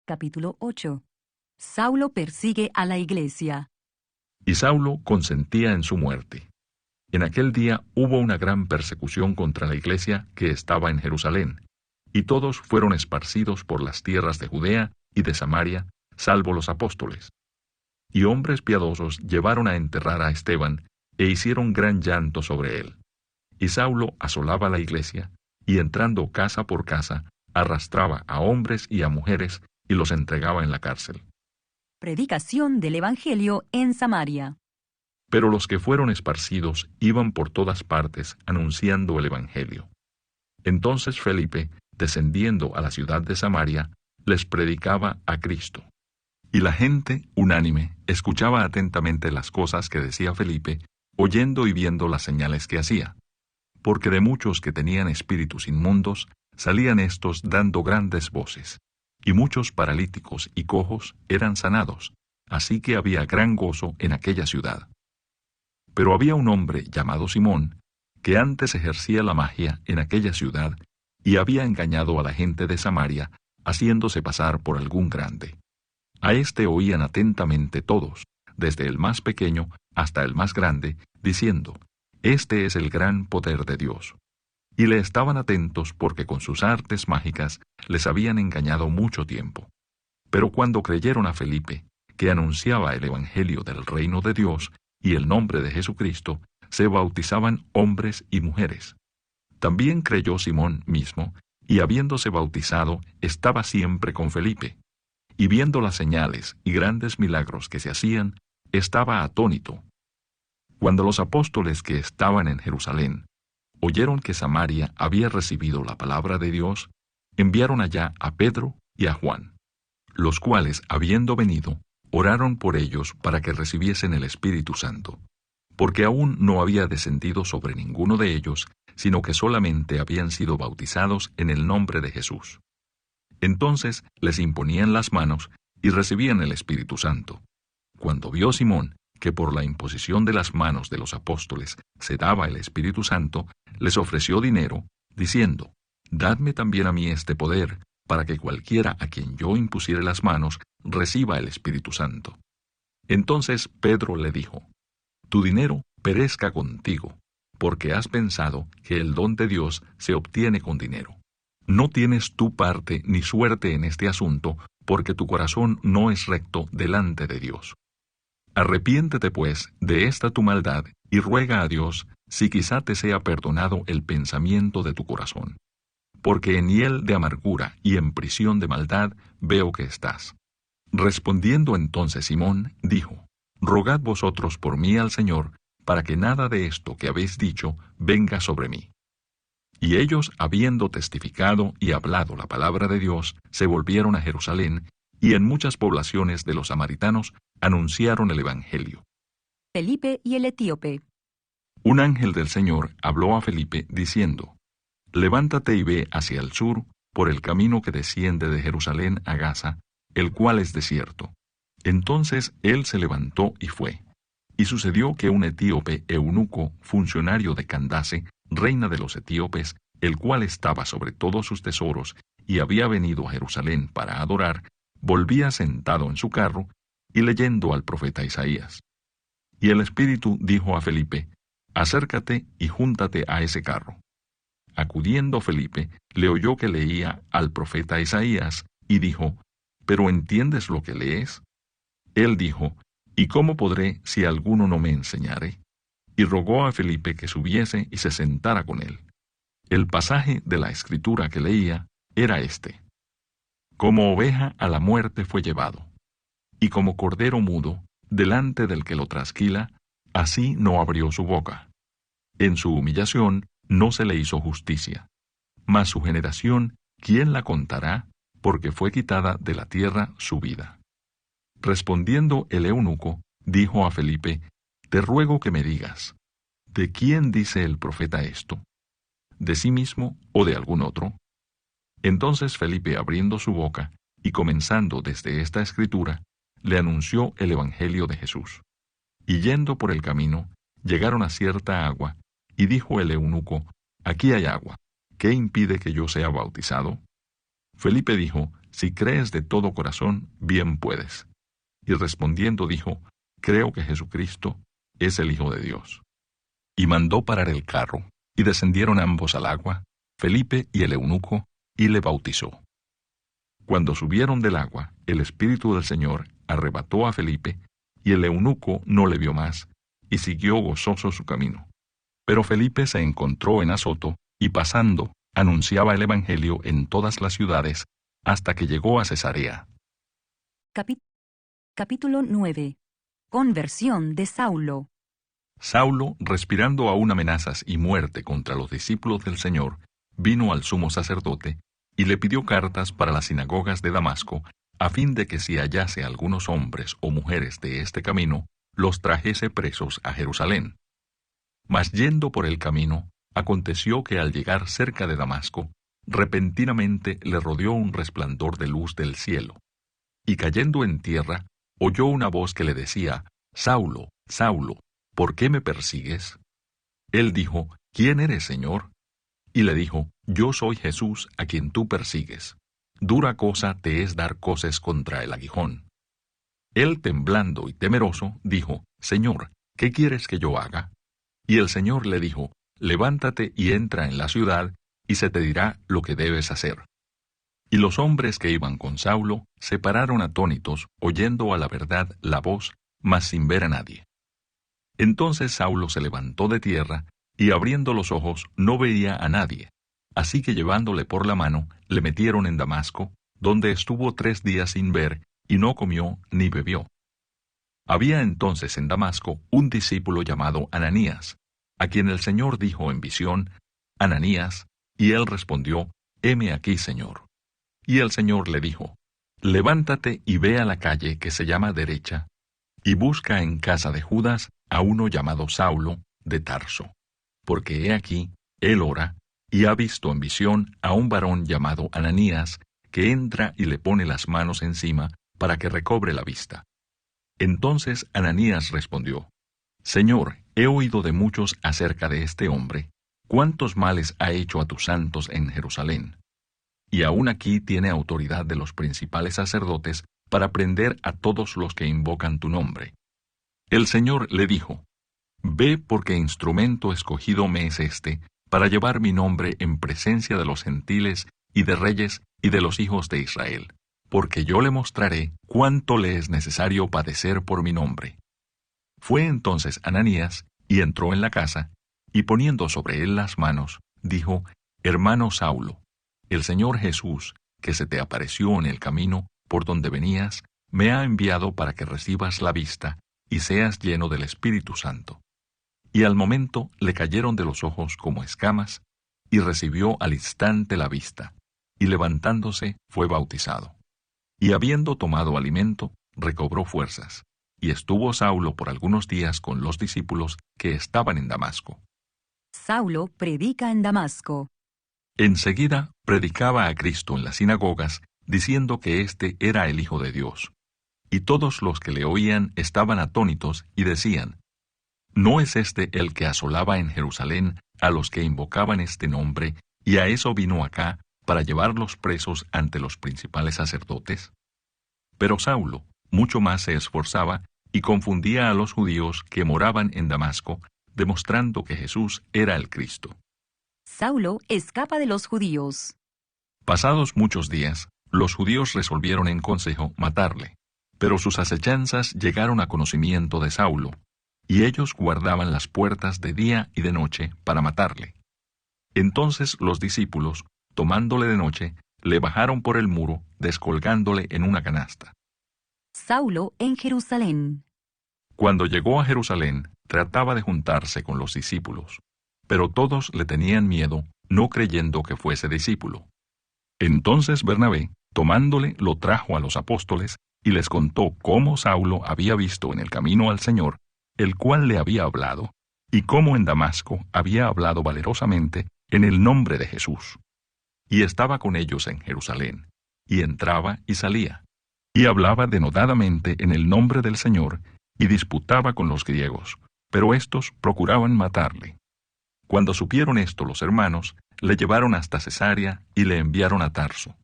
Capítulo 8. Saulo persigue a la iglesia. Y Saulo consentía en su muerte. En aquel día hubo una gran persecución contra la iglesia que estaba en Jerusalén, y todos fueron esparcidos por las tierras de Judea y de Samaria, salvo los apóstoles. Y hombres piadosos llevaron a enterrar a Esteban, e hicieron gran llanto sobre él. Y Saulo asolaba la iglesia, y entrando casa por casa, arrastraba a hombres y a mujeres, y los entregaba en la cárcel. Predicación del Evangelio en Samaria. Pero los que fueron esparcidos iban por todas partes anunciando el Evangelio. Entonces Felipe, descendiendo a la ciudad de Samaria, les predicaba a Cristo. Y la gente, unánime, escuchaba atentamente las cosas que decía Felipe, oyendo y viendo las señales que hacía. Porque de muchos que tenían espíritus inmundos, salían éstos dando grandes voces. Y muchos paralíticos y cojos eran sanados, así que había gran gozo en aquella ciudad. Pero había un hombre llamado Simón, que antes ejercía la magia en aquella ciudad, y había engañado a la gente de Samaria, haciéndose pasar por algún grande. A éste oían atentamente todos, desde el más pequeño hasta el más grande, diciendo, «Este es el gran poder de Dios». Y le estaban atentos porque con sus artes mágicas les habían engañado mucho tiempo. Pero cuando creyeron a Felipe, que anunciaba el Evangelio del reino de Dios y el nombre de Jesucristo, se bautizaban hombres y mujeres. También creyó Simón mismo, y habiéndose bautizado, estaba siempre con Felipe. Y viendo las señales y grandes milagros que se hacían, estaba atónito. Cuando los apóstoles que estaban en Jerusalén oyeron que Samaria había recibido la palabra de Dios, enviaron allá a Pedro y a Juan, los cuales, habiendo venido, oraron por ellos para que recibiesen el Espíritu Santo, porque aún no había descendido sobre ninguno de ellos, sino que solamente habían sido bautizados en el nombre de Jesús. Entonces les imponían las manos y recibían el Espíritu Santo. Cuando vio Simón que por la imposición de las manos de los apóstoles se daba el Espíritu Santo, les ofreció dinero, diciendo, «Dadme también a mí este poder, para que cualquiera a quien yo impusiere las manos reciba el Espíritu Santo». Entonces Pedro le dijo, «Tu dinero perezca contigo, porque has pensado que el don de Dios se obtiene con dinero. No tienes tu parte ni suerte en este asunto, porque tu corazón no es recto delante de Dios. Arrepiéntete, pues, de esta tu maldad, y ruega a Dios, si quizá te sea perdonado el pensamiento de tu corazón. Porque en hiel de amargura y en prisión de maldad veo que estás». Respondiendo entonces Simón, dijo, «Rogad vosotros por mí al Señor, para que nada de esto que habéis dicho venga sobre mí». Y ellos, habiendo testificado y hablado la palabra de Dios, se volvieron a Jerusalén, y en muchas poblaciones de los samaritanos anunciaron el Evangelio. Felipe y el etíope. Un ángel del Señor habló a Felipe, diciendo, «Levántate y ve hacia el sur, por el camino que desciende de Jerusalén a Gaza, el cual es desierto». Entonces él se levantó y fue. Y sucedió que un etíope eunuco, funcionario de Candace, reina de los etíopes, el cual estaba sobre todos sus tesoros, y había venido a Jerusalén para adorar, volvía sentado en su carro, y leyendo al profeta Isaías. Y el Espíritu dijo a Felipe, «Acércate y júntate a ese carro». Acudiendo Felipe, le oyó que leía al profeta Isaías, y dijo, «¿Pero entiendes lo que lees?». Él dijo, «¿Y cómo podré si alguno no me enseñare?». Y rogó a Felipe que subiese y se sentara con él. El pasaje de la Escritura que leía era este: «Como oveja a la muerte fue llevado, y como cordero mudo, delante del que lo trasquila, así no abrió su boca. En su humillación no se le hizo justicia. Mas su generación, ¿quién la contará? Porque fue quitada de la tierra su vida». Respondiendo el eunuco, dijo a Felipe, «Te ruego que me digas, ¿de quién dice el profeta esto? ¿De sí mismo o de algún otro?». Entonces Felipe, abriendo su boca y comenzando desde esta escritura, le anunció el Evangelio de Jesús. Y yendo por el camino, llegaron a cierta agua, y dijo el eunuco, «Aquí hay agua, ¿qué impide que yo sea bautizado?». Felipe dijo, si crees de todo corazón, bien puedes. Y respondiendo dijo, creo que Jesucristo es el Hijo de Dios. Y mandó parar el carro, y descendieron ambos al agua, Felipe y el eunuco, y le bautizó. Cuando subieron del agua, el Espíritu del Señor arrebató a Felipe, y el eunuco no le vio más, y siguió gozoso su camino. Pero Felipe se encontró en Azoto, y pasando, anunciaba el Evangelio en todas las ciudades, hasta que llegó a Cesarea. Capítulo 9. Conversión de Saulo. Saulo, respirando aún amenazas y muerte contra los discípulos del Señor, vino al sumo sacerdote, y le pidió cartas para las sinagogas de Damasco, a fin de que si hallase algunos hombres o mujeres de este camino, los trajese presos a Jerusalén. Mas yendo por el camino, aconteció que al llegar cerca de Damasco, repentinamente le rodeó un resplandor de luz del cielo. Y cayendo en tierra, oyó una voz que le decía, Saulo, Saulo, ¿por qué me persigues? Él dijo, ¿quién eres, Señor? Y le dijo, yo soy Jesús a quien tú persigues. Dura cosa te es dar coces contra el aguijón. Él, temblando y temeroso, dijo, Señor, ¿qué quieres que yo haga? Y el Señor le dijo, levántate y entra en la ciudad, y se te dirá lo que debes hacer. Y los hombres que iban con Saulo se pararon atónitos, oyendo a la verdad la voz, mas sin ver a nadie. Entonces Saulo se levantó de tierra, y abriendo los ojos no veía a nadie. Así que llevándole por la mano, le metieron en Damasco, donde estuvo 3 días sin ver, y no comió ni bebió. Había entonces en Damasco un discípulo llamado Ananías, a quien el Señor dijo en visión, Ananías, y él respondió, heme aquí, Señor. Y el Señor le dijo, levántate y ve a la calle que se llama Derecha, y busca en casa de Judas a uno llamado Saulo de Tarso, porque he aquí, él ora, y ha visto en visión a un varón llamado Ananías, que entra y le pone las manos encima para que recobre la vista. Entonces Ananías respondió, Señor, he oído de muchos acerca de este hombre, cuántos males ha hecho a tus santos en Jerusalén. Y aún aquí tiene autoridad de los principales sacerdotes para prender a todos los que invocan tu nombre. El Señor le dijo, ve porque instrumento escogido me es este, para llevar mi nombre en presencia de los gentiles y de reyes y de los hijos de Israel, porque yo le mostraré cuánto le es necesario padecer por mi nombre. Fue entonces Ananías, y entró en la casa, y poniendo sobre él las manos, dijo, Hermano Saulo, el Señor Jesús, que se te apareció en el camino por donde venías, me ha enviado para que recibas la vista y seas lleno del Espíritu Santo. Y al momento le cayeron de los ojos como escamas, y recibió al instante la vista, y levantándose fue bautizado. Y habiendo tomado alimento, recobró fuerzas, y estuvo Saulo por algunos días con los discípulos que estaban en Damasco. Saulo predica en Damasco. Enseguida predicaba a Cristo en las sinagogas, diciendo que éste era el Hijo de Dios. Y todos los que le oían estaban atónitos y decían, ¿no es este el que asolaba en Jerusalén a los que invocaban este nombre, y a eso vino acá, para llevarlos presos ante los principales sacerdotes? Pero Saulo mucho más se esforzaba y confundía a los judíos que moraban en Damasco, demostrando que Jesús era el Cristo. Saulo escapa de los judíos. Pasados muchos días, los judíos resolvieron en consejo matarle, pero sus acechanzas llegaron a conocimiento de Saulo, y ellos guardaban las puertas de día y de noche para matarle. Entonces los discípulos, tomándole de noche, le bajaron por el muro, descolgándole en una canasta. Saulo en Jerusalén. Cuando llegó a Jerusalén, trataba de juntarse con los discípulos, pero todos le tenían miedo, no creyendo que fuese discípulo. Entonces Bernabé, tomándole, lo trajo a los apóstoles y les contó cómo Saulo había visto en el camino al Señor, el cual le había hablado, y cómo en Damasco había hablado valerosamente en el nombre de Jesús. Y estaba con ellos en Jerusalén, y entraba y salía, y hablaba denodadamente en el nombre del Señor, y disputaba con los griegos, pero éstos procuraban matarle. Cuando supieron esto los hermanos, le llevaron hasta Cesarea y le enviaron a Tarso.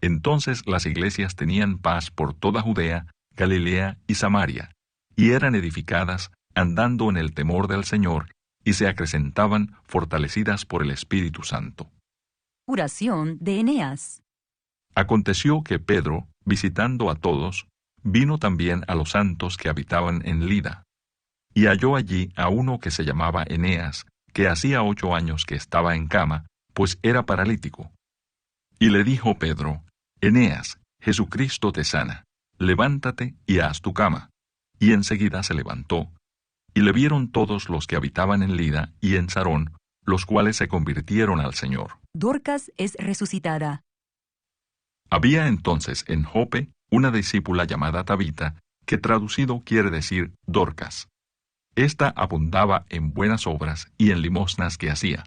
Entonces las iglesias tenían paz por toda Judea, Galilea y Samaria, y eran edificadas andando en el temor del Señor, y se acrecentaban fortalecidas por el Espíritu Santo. Oración de Eneas. Aconteció que Pedro, visitando a todos, vino también a los santos que habitaban en Lida, y halló allí a uno que se llamaba Eneas, que hacía 8 años que estaba en cama, pues era paralítico. Y le dijo Pedro: Eneas, Jesucristo te sana, levántate y haz tu cama. Y enseguida se levantó, y le vieron todos los que habitaban en Lida y en Sarón, los cuales se convirtieron al Señor. Dorcas es resucitada. Había entonces en Jope una discípula llamada Tabita, que traducido quiere decir Dorcas. Esta abundaba en buenas obras y en limosnas que hacía.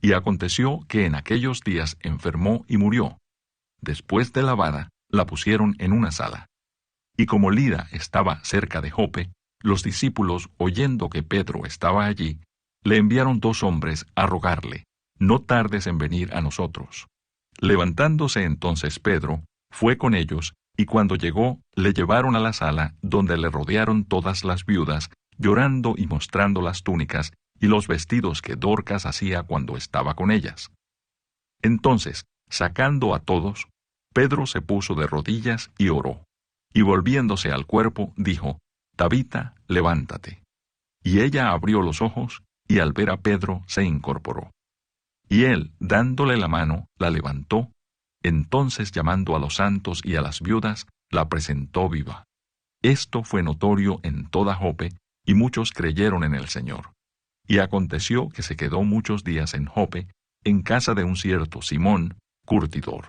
Y aconteció que en aquellos días enfermó y murió. Después de lavada, la pusieron en una sala. Y como Lida estaba cerca de Jope, los discípulos, oyendo que Pedro estaba allí, le enviaron 2 hombres a rogarle: no tardes en venir a nosotros. Levantándose entonces Pedro, fue con ellos, y cuando llegó, le llevaron a la sala, donde le rodearon todas las viudas, llorando y mostrando las túnicas y los vestidos que Dorcas hacía cuando estaba con ellas. Entonces, sacando a todos, Pedro se puso de rodillas y oró, y volviéndose al cuerpo, dijo: Tabita, levántate. Y ella abrió los ojos, y al ver a Pedro se incorporó. Y él, dándole la mano, la levantó. Entonces, llamando a los santos y a las viudas, la presentó viva. Esto fue notorio en toda Jope, y muchos creyeron en el Señor. Y aconteció que se quedó muchos días en Jope, en casa de un cierto Simón, curtidor.